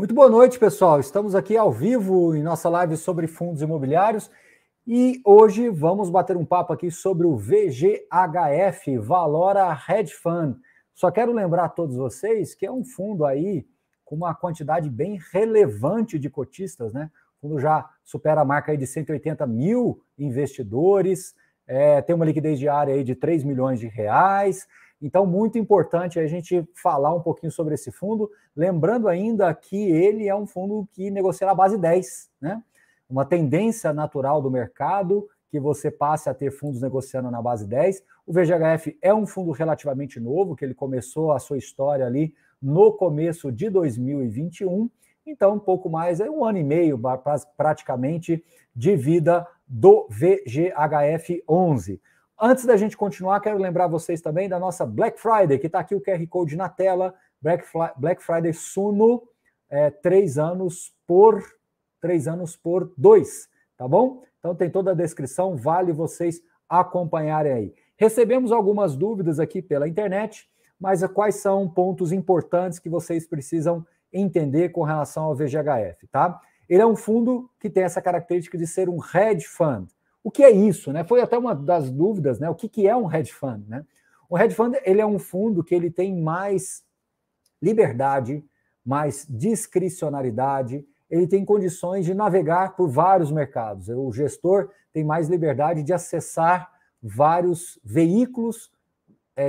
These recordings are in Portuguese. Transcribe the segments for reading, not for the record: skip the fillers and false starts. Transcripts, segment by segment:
Muito boa noite, pessoal. Estamos aqui ao vivo em nossa live sobre fundos imobiliários e hoje vamos bater um papo aqui sobre o VGHF, Valora Hedge Fund. Só quero lembrar a todos vocês que é um fundo aí com uma quantidade bem relevante de cotistas, né? O fundo já supera a marca aí de 180 mil investidores, tem uma liquidez diária aí de 3 milhões de reais. Então, muito importante a gente falar um pouquinho sobre esse fundo, lembrando ainda que ele é um fundo que negocia na base 10, né? Uma tendência natural do mercado que você passe a ter fundos negociando na base 10. O VGHF é um fundo relativamente novo, que ele começou a sua história ali no começo de 2021, então um pouco mais, um ano e meio praticamente de vida do VGHF 11. Antes da gente continuar, quero lembrar vocês também da nossa Black Friday, que está aqui o QR Code na tela. Black Friday Suno, 3 anos por 2, tá bom? Então tem toda a descrição, vale vocês acompanharem aí. Recebemos algumas dúvidas aqui pela internet, mas quais são pontos importantes que vocês precisam entender com relação ao VGHF, tá? Ele é um fundo que tem essa característica de ser um hedge fund. O que é isso, né? Foi até uma das dúvidas, né? O que é um hedge fund, né? O hedge fund, ele é um fundo que ele tem mais liberdade, mais discricionariedade, ele tem condições de navegar por vários mercados. O gestor tem mais liberdade de acessar vários veículos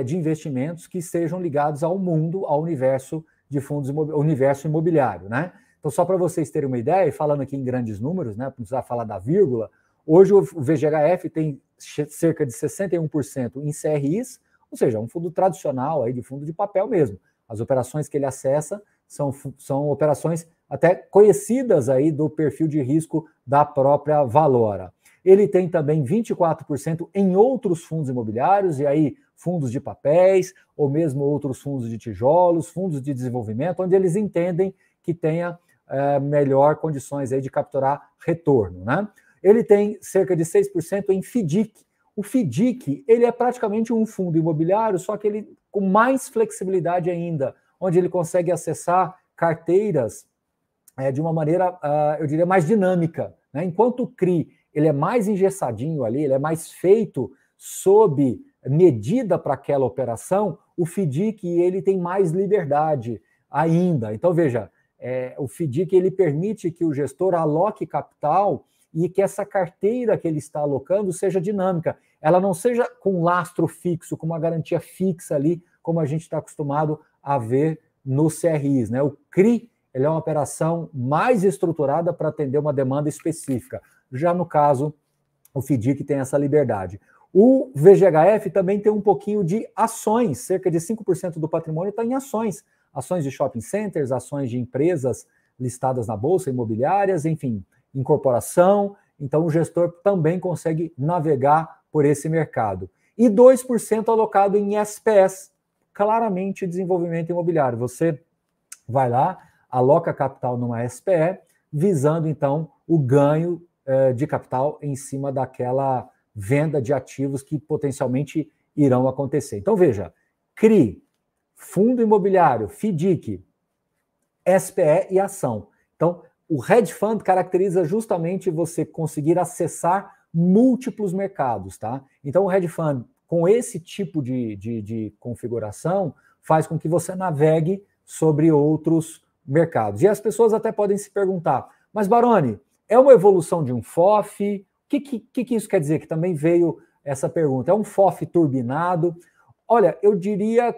de investimentos que sejam ligados ao mundo, ao universo de fundos universo imobiliário, né? Então, só para vocês terem uma ideia, falando aqui em grandes números, né? Não precisar falar da vírgula. Hoje o VGHF tem cerca de 61% em CRIs, ou seja, um fundo tradicional aí de fundo de papel mesmo. As operações que ele acessa são operações até conhecidas aí do perfil de risco da própria Valora. Ele tem também 24% em outros fundos imobiliários, e aí fundos de papéis, ou mesmo outros fundos de tijolos, fundos de desenvolvimento, onde eles entendem que tenha melhor condições aí de capturar retorno, né? Ele tem cerca de 6% em FDIC. O FDIC, ele é praticamente um fundo imobiliário, só que ele com mais flexibilidade ainda, onde ele consegue acessar carteiras de uma maneira, eu diria, mais dinâmica, né? Enquanto o CRI, ele é mais engessadinho ali, ele é mais feito sob medida para aquela operação, o FDIC, ele tem mais liberdade ainda. Então, veja, o FDIC, ele permite que o gestor aloque capital e que essa carteira que ele está alocando seja dinâmica. Ela não seja com lastro fixo, com uma garantia fixa ali, como a gente está acostumado a ver nos CRIs, né? O CRI, ele é uma operação mais estruturada para atender uma demanda específica. Já no caso, o FDIC tem essa liberdade. O VGHF também tem um pouquinho de ações, cerca de 5% do patrimônio está em ações. Ações de shopping centers, ações de empresas listadas na bolsa, imobiliárias, enfim, incorporação. Então o gestor também consegue navegar por esse mercado. E 2% alocado em SPS, claramente desenvolvimento imobiliário. Você vai lá, aloca capital numa SPE, visando então o ganho de capital em cima daquela venda de ativos que potencialmente irão acontecer. Então veja, CRI, fundo imobiliário, FDIC, SPE e ação. Então, o hedge fund caracteriza justamente você conseguir acessar múltiplos mercados, tá? Então, o hedge fund, com esse tipo de configuração, faz com que você navegue sobre outros mercados. E as pessoas até podem se perguntar, mas Baroni, é uma evolução de um FOF? O que isso quer dizer? Que também veio essa pergunta. É um FOF turbinado? Olha, eu diria,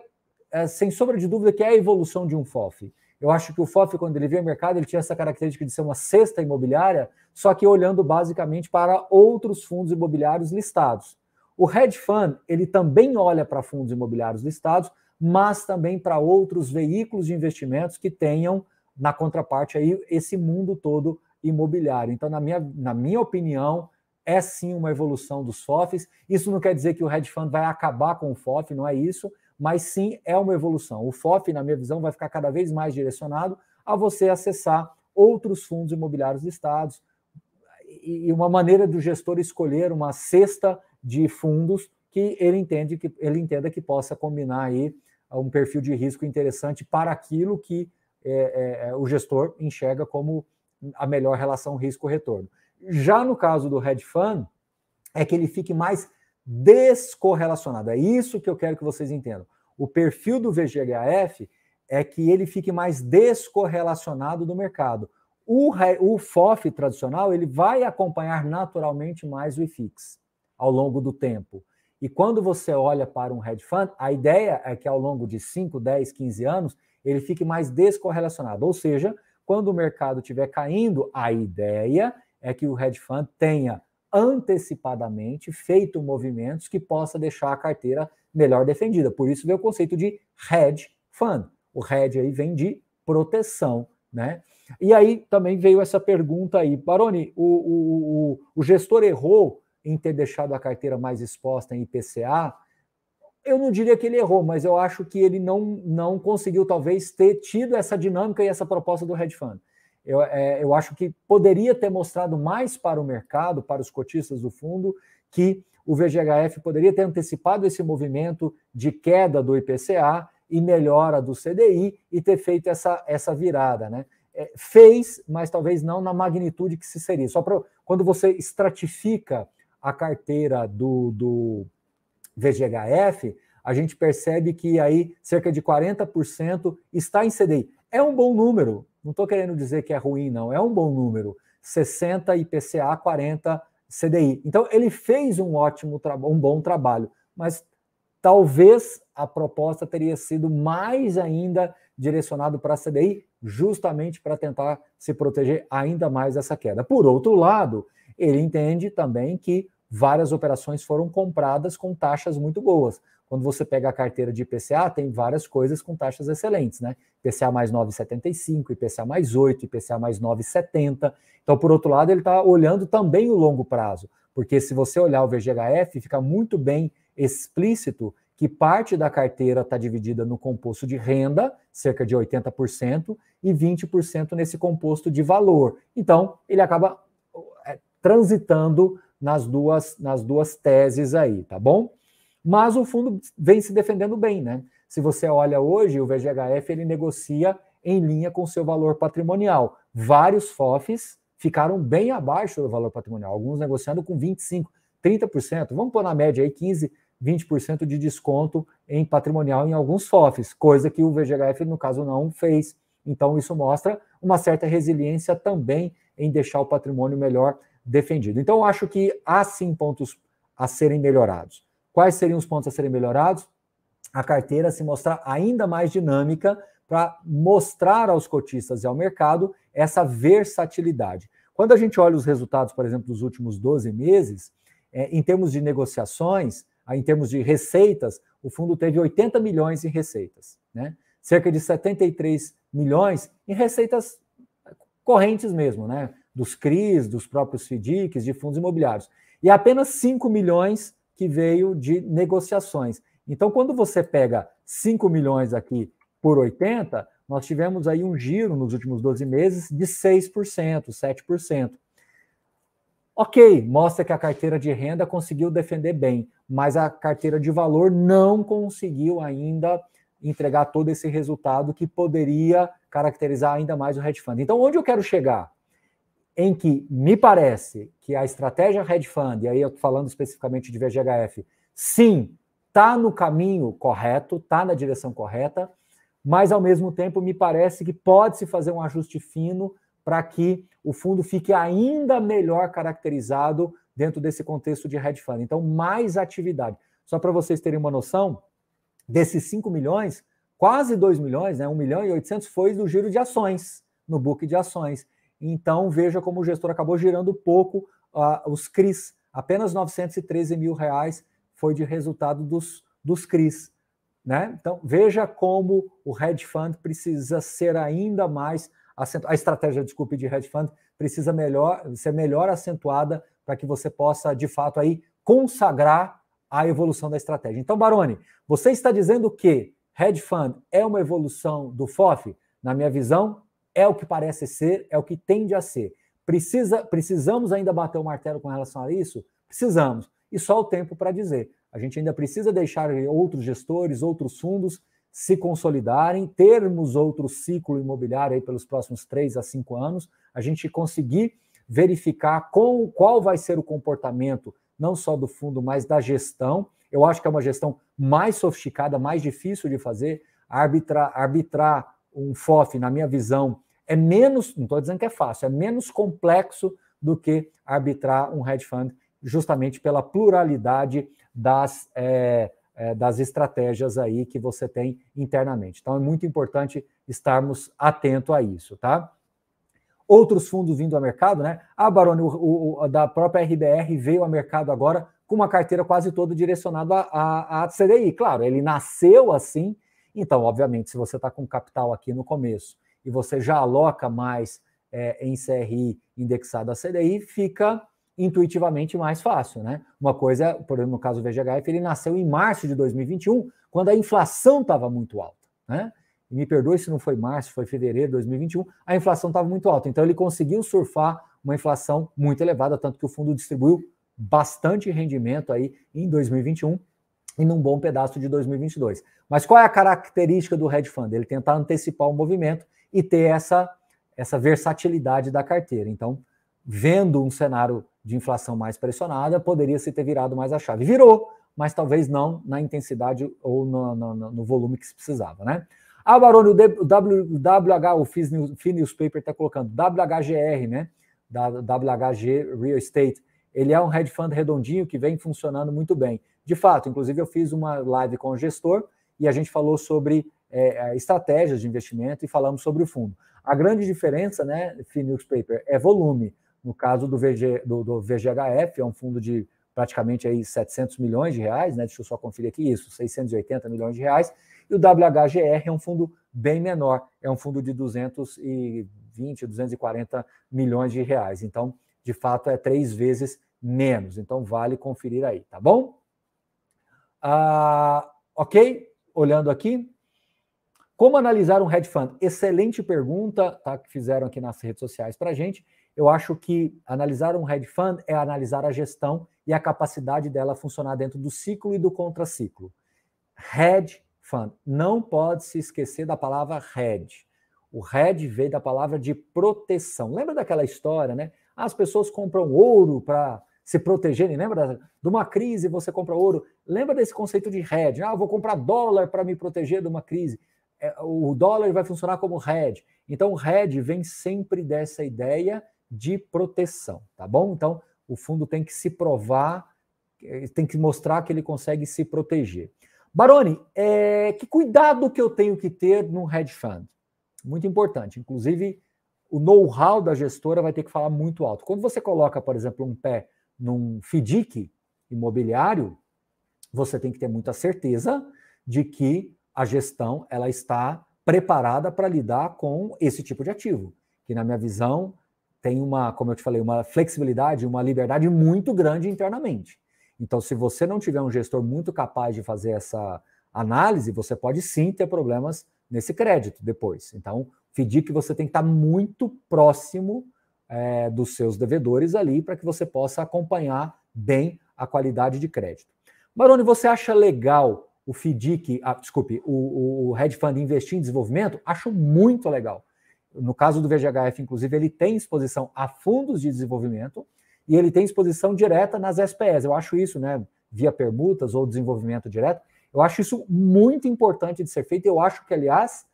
sem sombra de dúvida, que é a evolução de um FOF. Eu acho que o FOF, quando ele veio ao mercado, ele tinha essa característica de ser uma cesta imobiliária, só que olhando basicamente para outros fundos imobiliários listados. O hedge fund, ele também olha para fundos imobiliários listados, mas também para outros veículos de investimentos que tenham, na contraparte, aí, esse mundo todo imobiliário. Então, na minha opinião, é sim uma evolução dos FOFs. Isso não quer dizer que o hedge fund vai acabar com o FOF, não é isso, mas sim é uma evolução. O FOF, na minha visão, vai ficar cada vez mais direcionado a você acessar outros fundos imobiliários listados e uma maneira do gestor escolher uma cesta de fundos que ele entenda que possa combinar aí um perfil de risco interessante para aquilo que o gestor enxerga como a melhor relação risco-retorno. Já no caso do hedge fund, é que ele fique mais descorrelacionado. É isso que eu quero que vocês entendam. O perfil do VGHF é que ele fique mais descorrelacionado do mercado. O FOF tradicional, ele vai acompanhar naturalmente mais o IFIX ao longo do tempo. E quando você olha para um hedge fund, a ideia é que ao longo de 5, 10, 15 anos, ele fique mais descorrelacionado. Ou seja, quando o mercado estiver caindo, a ideia é que o hedge fund tenha antecipadamente feito movimentos que possa deixar a carteira melhor defendida. Por isso veio o conceito de hedge fund. O hedge aí vem de proteção, né? E aí também veio essa pergunta aí, Baroni, o gestor errou em ter deixado a carteira mais exposta em IPCA? Eu não diria que ele errou, mas eu acho que ele não conseguiu talvez ter tido essa dinâmica e essa proposta do hedge fund. Eu acho que poderia ter mostrado mais para o mercado, para os cotistas do fundo, que o VGHF poderia ter antecipado esse movimento de queda do IPCA e melhora do CDI e ter feito essa virada, né? Fez, mas talvez não na magnitude que se seria. Só para quando você estratifica a carteira do VGHF, a gente percebe que aí cerca de 40% está em CDI. É um bom número, não estou querendo dizer que é ruim, não, é um bom número. 60 IPCA, 40 CDI. Então, ele fez um bom trabalho, mas talvez a proposta teria sido mais ainda direcionado para a CDI, justamente para tentar se proteger ainda mais dessa queda. Por outro lado, ele entende também que várias operações foram compradas com taxas muito boas. Quando você pega a carteira de IPCA, tem várias coisas com taxas excelentes, né? IPCA mais 9,75, IPCA mais 8, IPCA mais 9,70. Então, por outro lado, ele está olhando também o longo prazo, porque se você olhar o VGHF, fica muito bem explícito que parte da carteira está dividida no composto de renda, cerca de 80%, e 20% nesse composto de valor. Então, ele acaba transitando nas duas teses aí, tá bom? Mas o fundo vem se defendendo bem, né? Se você olha hoje, o VGHF ele negocia em linha com seu valor patrimonial. Vários FOFs ficaram bem abaixo do valor patrimonial, alguns negociando com 25%, 30%. Vamos pôr na média aí 15%, 20% de desconto em patrimonial em alguns FOFs, coisa que o VGHF, no caso, não fez. Então, isso mostra uma certa resiliência também em deixar o patrimônio melhor defendido. Então, eu acho que há sim pontos a serem melhorados. Quais seriam os pontos a serem melhorados? A carteira se mostrar ainda mais dinâmica para mostrar aos cotistas e ao mercado essa versatilidade. Quando a gente olha os resultados, por exemplo, dos últimos 12 meses, em termos de negociações, em termos de receitas, o fundo teve 80 milhões em receitas, né? Cerca de 73 milhões em receitas correntes mesmo, né? Dos CRIs, dos próprios FDICs, de fundos imobiliários. E apenas 5 milhões que veio de negociações. Então, quando você pega 5 milhões aqui por 80, nós tivemos aí um giro nos últimos 12 meses de 6%, 7%. Ok, mostra que a carteira de renda conseguiu defender bem, mas a carteira de valor não conseguiu ainda entregar todo esse resultado que poderia caracterizar ainda mais o hedge fund. Então, onde eu quero chegar? Em que me parece que a estratégia hedge fund, e aí eu estou falando especificamente de VGHF, sim, está no caminho correto, está na direção correta, mas ao mesmo tempo me parece que pode-se fazer um ajuste fino para que o fundo fique ainda melhor caracterizado dentro desse contexto de hedge fund. Então, mais atividade. Só para vocês terem uma noção, desses 5 milhões, quase 2 milhões, né, 1 milhão e 800 foi do giro de ações, no book de ações. Então, veja como o gestor acabou girando pouco os CRIs. Apenas 913 mil reais foi de resultado dos CRIs. Né? Então, veja como o hedge fund precisa ser ainda mais a estratégia, desculpe, de hedge fund precisa ser melhor acentuada para que você possa, de fato, aí consagrar a evolução da estratégia. Então, Baroni, você está dizendo que hedge fund é uma evolução do FOF? Na minha visão, é o que parece ser, é o que tende a ser. Precisamos ainda bater o martelo com relação a isso? Precisamos. E só o tempo para dizer. A gente ainda precisa deixar outros gestores, outros fundos se consolidarem, termos outro ciclo imobiliário aí pelos próximos 3 a 5 anos, a gente conseguir verificar qual vai ser o comportamento, não só do fundo, mas da gestão. Eu acho que é uma gestão mais sofisticada, mais difícil de fazer. Arbitrar um FOF, na minha visão, é menos, não estou dizendo que é fácil, é menos complexo do que arbitrar um hedge fund, justamente pela pluralidade das estratégias aí que você tem internamente. Então, é muito importante estarmos atentos a isso, tá? Outros fundos vindo ao mercado, né? Baroni, da própria RBR veio ao mercado agora com uma carteira quase toda direcionada à CDI. Claro, ele nasceu assim, então, obviamente, se você está com capital aqui no começo e você já aloca mais em CRI indexado à CDI, fica intuitivamente mais fácil, né? Uma coisa, por exemplo, no caso do VGHF, ele nasceu em março de 2021, quando a inflação estava muito alta, né? E me perdoe se não foi março, foi fevereiro de 2021, a inflação estava muito alta. Então, ele conseguiu surfar uma inflação muito elevada, tanto que o fundo distribuiu bastante rendimento aí em 2021 e num bom pedaço de 2022. Mas qual é a característica do hedge fund? Ele tentar antecipar o movimento e ter essa versatilidade da carteira. Então, vendo um cenário de inflação mais pressionada, poderia se ter virado mais a chave. Virou, mas talvez não na intensidade ou no volume que se precisava, né? Baroni, o FI Newspaper está colocando WHGR, né? Da WHG Real Estate. Ele é um hedge fund redondinho que vem funcionando muito bem. De fato, inclusive eu fiz uma live com o gestor e a gente falou sobre estratégias de investimento e falamos sobre o fundo. A grande diferença, né, FI Newspaper, é volume. No caso do VGHF, é um fundo de praticamente aí 700 milhões de reais, né? Deixa eu só conferir aqui isso, 680 milhões de reais. E o WHGR é um fundo bem menor, é um fundo de 220, 240 milhões de reais. Então, de fato, é 3 vezes menos. Então, vale conferir aí, tá bom? Ok? Olhando aqui. Como analisar um hedge fund? Excelente pergunta, tá, que fizeram aqui nas redes sociais para a gente. Eu acho que analisar um hedge fund é analisar a gestão e a capacidade dela funcionar dentro do ciclo e do contraciclo. Hedge fund. Não pode se esquecer da palavra hedge. O hedge veio da palavra de proteção. Lembra daquela história, né? As pessoas compram ouro para se protegerem. Lembra de uma crise, você compra ouro? Lembra desse conceito de hedge? Eu vou comprar dólar para me proteger de uma crise. O dólar vai funcionar como hedge. Então, o hedge vem sempre dessa ideia de proteção, tá bom? Então, o fundo tem que se provar, tem que mostrar que ele consegue se proteger. Baroni, que cuidado que eu tenho que ter num hedge fund? Muito importante. Inclusive, o know-how da gestora vai ter que falar muito alto. Quando você coloca, por exemplo, um pé num FDIC imobiliário, você tem que ter muita certeza de que a gestão ela está preparada para lidar com esse tipo de ativo, que na minha visão tem uma, como eu te falei, uma flexibilidade, uma liberdade muito grande internamente. Então, se você não tiver um gestor muito capaz de fazer essa análise, você pode sim ter problemas nesse crédito depois. Então, FDIC você tem que estar muito próximo dos seus devedores ali para que você possa acompanhar bem a qualidade de crédito. Baroni, você acha legal o FDIC, o hedge fund investir em desenvolvimento? Acho muito legal. No caso do VGHF, inclusive, ele tem exposição a fundos de desenvolvimento e ele tem exposição direta nas SPEs. Eu acho isso, né, via permutas ou desenvolvimento direto, eu acho isso muito importante de ser feito. Eu acho que, aliás,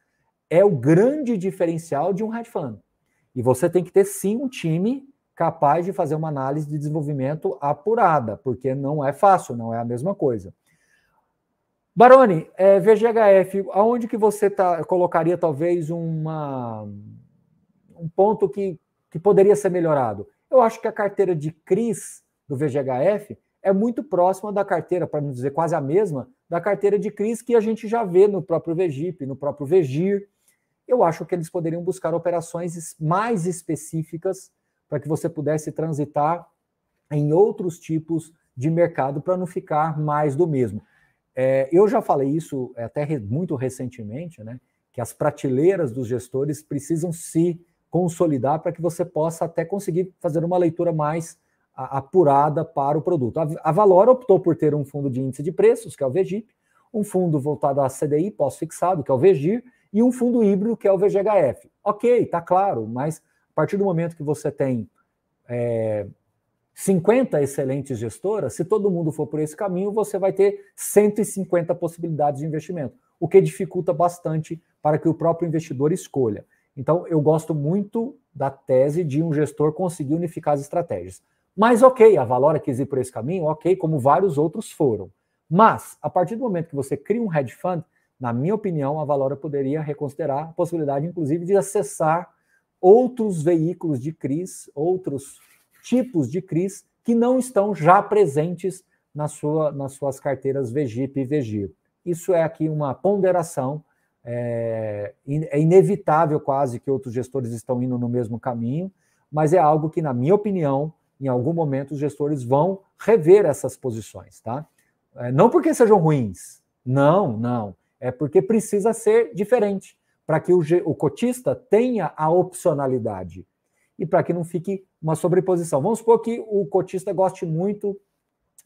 é o grande diferencial de um hedge fund. E você tem que ter, sim, um time capaz de fazer uma análise de desenvolvimento apurada, porque não é fácil, não é a mesma coisa. Baroni, VGHF, aonde que você colocaria talvez um ponto que poderia ser melhorado? Eu acho que a carteira de CRIs do VGHF é muito próxima da carteira, para não dizer quase a mesma, da carteira de CRIs que a gente já vê no próprio VGIP, no próprio VGIR. Eu acho que eles poderiam buscar operações mais específicas para que você pudesse transitar em outros tipos de mercado para não ficar mais do mesmo. Eu já falei isso até muito recentemente, né, que as prateleiras dos gestores precisam se consolidar para que você possa até conseguir fazer uma leitura mais apurada para o produto. A Valora optou por ter um fundo de índice de preços, que é o VGIP, um fundo voltado a CDI, pós-fixado, que é o VGIR, e um fundo híbrido, que é o VGHF. Ok, tá claro, mas a partir do momento que você tem 50 excelentes gestoras, se todo mundo for por esse caminho, você vai ter 150 possibilidades de investimento, o que dificulta bastante para que o próprio investidor escolha. Então, eu gosto muito da tese de um gestor conseguir unificar as estratégias. Mas ok, a Valora quis ir por esse caminho, ok, como vários outros foram. Mas, a partir do momento que você cria um hedge fund, na minha opinião, a Valora poderia reconsiderar a possibilidade, inclusive, de acessar outros veículos de CRIs, outros tipos de CRIs que não estão já presentes nas suas carteiras VGIP e VGIR. Isso é aqui uma ponderação, é inevitável quase que outros gestores estão indo no mesmo caminho, mas é algo que, na minha opinião, em algum momento os gestores vão rever essas posições, tá? Não porque sejam ruins, não, é porque precisa ser diferente, para que o cotista tenha a opcionalidade e para que não fique uma sobreposição. Vamos supor que o cotista goste muito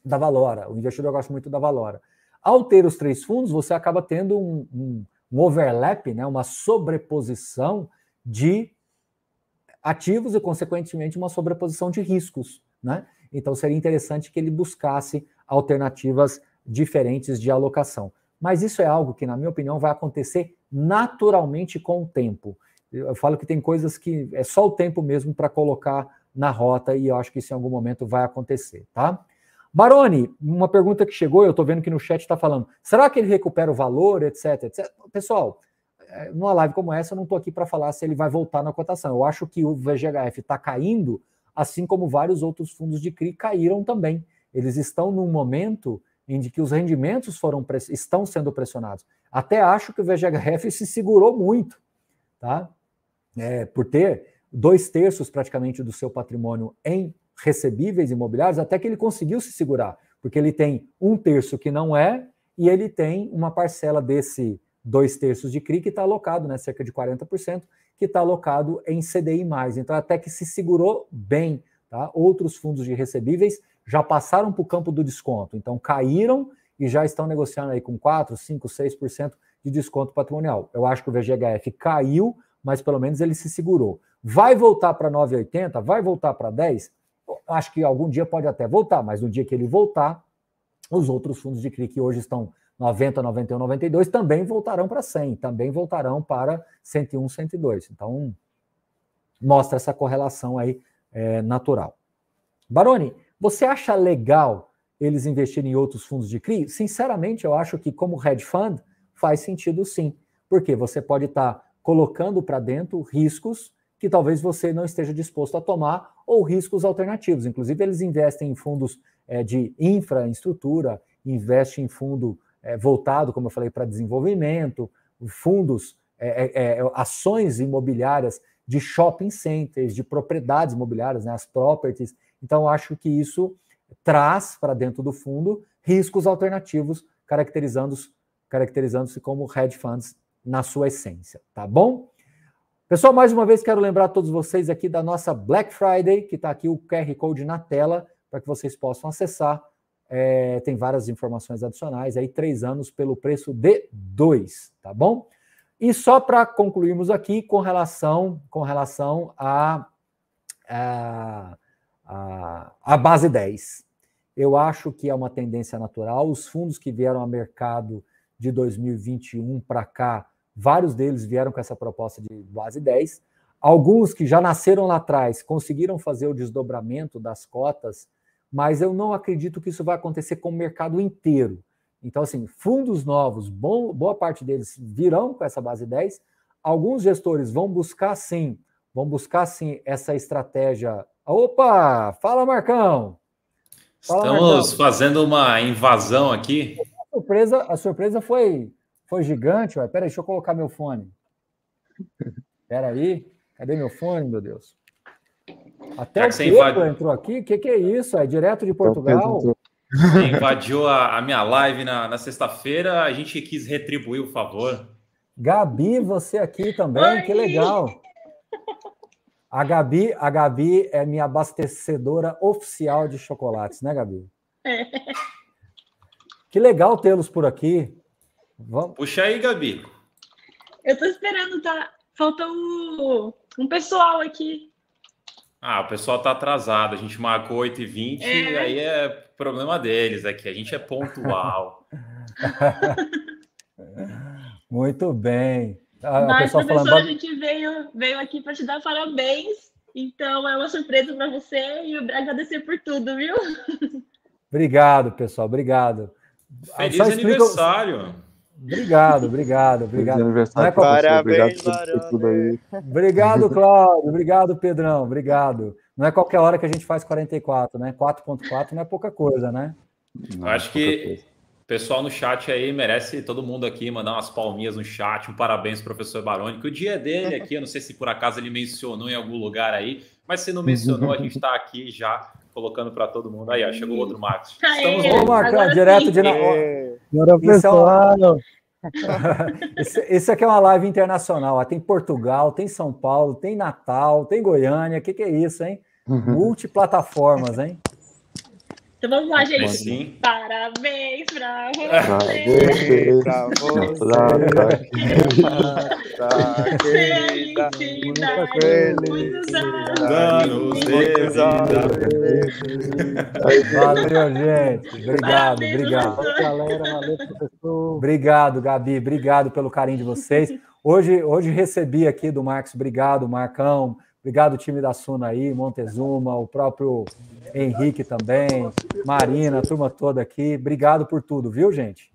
da Valora, o investidor gosta muito da Valora. Ao ter os 3 fundos, você acaba tendo um overlap, né, uma sobreposição de ativos e, consequentemente, uma sobreposição de riscos, né? Então, seria interessante que ele buscasse alternativas diferentes de alocação. Mas isso é algo que, na minha opinião, vai acontecer naturalmente com o tempo. Eu falo que tem coisas que é só o tempo mesmo para colocar na rota e eu acho que isso em algum momento vai acontecer, tá? Baroni, uma pergunta que chegou, eu estou vendo que no chat está falando, será que ele recupera o valor, etc. Pessoal, numa live como essa, eu não estou aqui para falar se ele vai voltar na cotação. Eu acho que o VGHF está caindo, assim como vários outros fundos de CRI caíram também. Eles estão num momento em que os rendimentos estão sendo pressionados. Até acho que o VGHF se segurou muito, tá? Por ter 2/3 praticamente do seu patrimônio em recebíveis imobiliários, até que ele conseguiu se segurar, porque ele tem 1/3 que não é, e ele tem uma parcela desse 2/3 de CRI que está alocado, né, cerca de 40%, que está alocado em CDI+. Então, até que se segurou bem, tá? Outros fundos de recebíveis já passaram para o campo do desconto, então caíram e já estão negociando aí com 4%, 5%, 6% de desconto patrimonial. Eu acho que o VGHF caiu, mas pelo menos ele se segurou. Vai voltar para 9,80? Vai voltar para 10? Acho que algum dia pode até voltar, mas no dia que ele voltar, os outros fundos de CRI que hoje estão 90, 91, 92 também voltarão para 100, também voltarão para 101, 102. Então, mostra essa correlação aí natural. Baroni, você acha legal eles investirem em outros fundos de CRI? Sinceramente, eu acho que como hedge fund faz sentido sim, porque você pode estar colocando para dentro riscos que talvez você não esteja disposto a tomar ou riscos alternativos. Inclusive, eles investem em fundos de infraestrutura, investem em fundo voltado, como eu falei, para desenvolvimento, fundos, ações imobiliárias de shopping centers, de propriedades imobiliárias, né, as properties. Então, acho que isso traz para dentro do fundo riscos alternativos, caracterizando-se como hedge funds na sua essência, tá bom? Pessoal, mais uma vez quero lembrar a todos vocês aqui da nossa Black Friday, que está aqui o QR Code na tela, para que vocês possam acessar. Tem várias informações adicionais, aí 3 anos pelo preço de 2, tá bom? E só para concluirmos aqui com relação à base 10. Eu acho que é uma tendência natural. Os fundos que vieram ao mercado de 2021 para cá, vários deles vieram com essa proposta de base 10. Alguns que já nasceram lá atrás conseguiram fazer o desdobramento das cotas, mas eu não acredito que isso vai acontecer com o mercado inteiro. Então, assim, fundos novos, boa parte deles virão com essa base 10. Alguns gestores vão buscar sim essa estratégia. Opa! Fala, Marcão! Estamos fazendo uma invasão aqui. A surpresa foi gigante. Ué. Peraí, deixa eu colocar meu fone. Peraí, cadê meu fone, meu Deus? Até o Pedro entrou aqui. O que é isso? É direto de Portugal? Você invadiu a minha live na sexta-feira. A gente quis retribuir o favor. Gabi, você aqui também. Que legal. A Gabi é minha abastecedora oficial de chocolates, né, Gabi? Que legal tê-los por aqui. Vamos. Puxa aí, Gabi. Eu tô esperando, tá? Falta um pessoal aqui. O pessoal tá atrasado. A gente marcou 8h20, aí é problema deles aqui. A gente é pontual. Muito bem. Mas, professor, falando... a gente veio aqui para te dar parabéns. Então, é uma surpresa para você e agradecer por tudo, viu? Obrigado, pessoal. Obrigado. Feliz aniversário. Obrigado. Não é parabéns, Barone. Obrigado, Cláudio. Obrigado, Pedrão. Obrigado. Não é qualquer hora que a gente faz 44, né? 4.4 não é pouca coisa, né? Eu acho que o pessoal no chat aí merece, todo mundo aqui, mandar umas palminhas no chat, um parabéns pro professor Barone, que o dia dele aqui, eu não sei se por acaso ele mencionou em algum lugar aí, mas se não mencionou, a gente está aqui já colocando para todo mundo. Aí, ó, chegou outro Marcos. Vamos marcar direto de... Esse aqui é uma live internacional. Ó. Tem Portugal, tem São Paulo, tem Natal, tem Goiânia. O que é isso, hein? Multiplataformas, hein? Então vamos lá, gente. Sim. Parabéns pra você. Valeu, gente. Obrigado. Galera, valeu, professor. Obrigado, Gabi. Obrigado pelo carinho de vocês. Hoje recebi aqui do Marcos. Obrigado, Marcão. Obrigado, time da Suna aí, Montezuma, o próprio Henrique também, Marina, a turma toda aqui. Obrigado por tudo, viu, gente?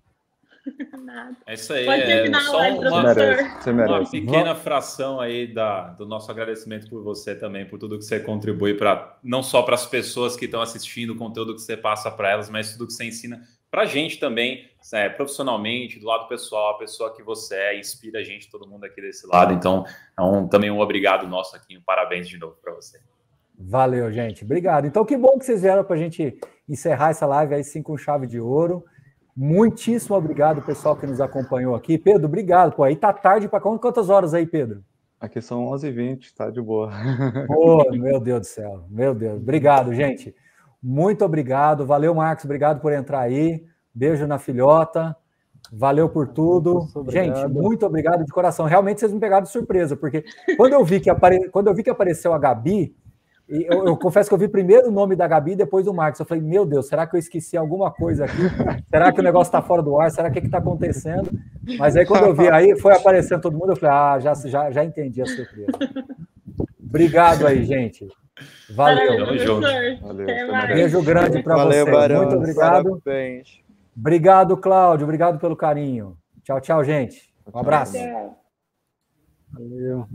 Nada. É isso aí. Pode terminar só uma pequena fração aí do nosso agradecimento por você também, por tudo que você contribui para não só para as pessoas que estão assistindo, o conteúdo que você passa para elas, mas tudo que você ensina para a gente também, profissionalmente, do lado pessoal, a pessoa que você inspira a gente, todo mundo aqui desse lado. Então, também um obrigado nosso aqui, um parabéns de novo para você. Valeu, gente. Obrigado. Então, que bom que vocês vieram para a gente encerrar essa live aí sim com chave de ouro. Muitíssimo obrigado, pessoal que nos acompanhou aqui. Pedro, obrigado. Pô, aí tá tarde para quantas horas aí, Pedro? Aqui são 11h20, tá de boa. Pô, meu Deus do céu. Meu Deus. Obrigado, gente. Muito obrigado. Valeu, Marcos. Obrigado por entrar aí. Beijo na filhota. Valeu por tudo. Gente, muito obrigado de coração. Realmente vocês me pegaram de surpresa, porque quando eu vi que apareceu a Gabi, eu confesso que eu vi primeiro o nome da Gabi e depois do Marcos. Eu falei, meu Deus, será que eu esqueci alguma coisa aqui? Será que o negócio está fora do ar? Será que está acontecendo? Mas aí quando eu vi, aí foi aparecendo todo mundo, eu falei, já entendi a surpresa. Obrigado aí, gente. Valeu. Beijo grande para vocês. Barão. Muito obrigado. Parabéns. Obrigado, Cláudio. Obrigado pelo carinho. Tchau, tchau, gente. Um abraço. Tchau. Valeu.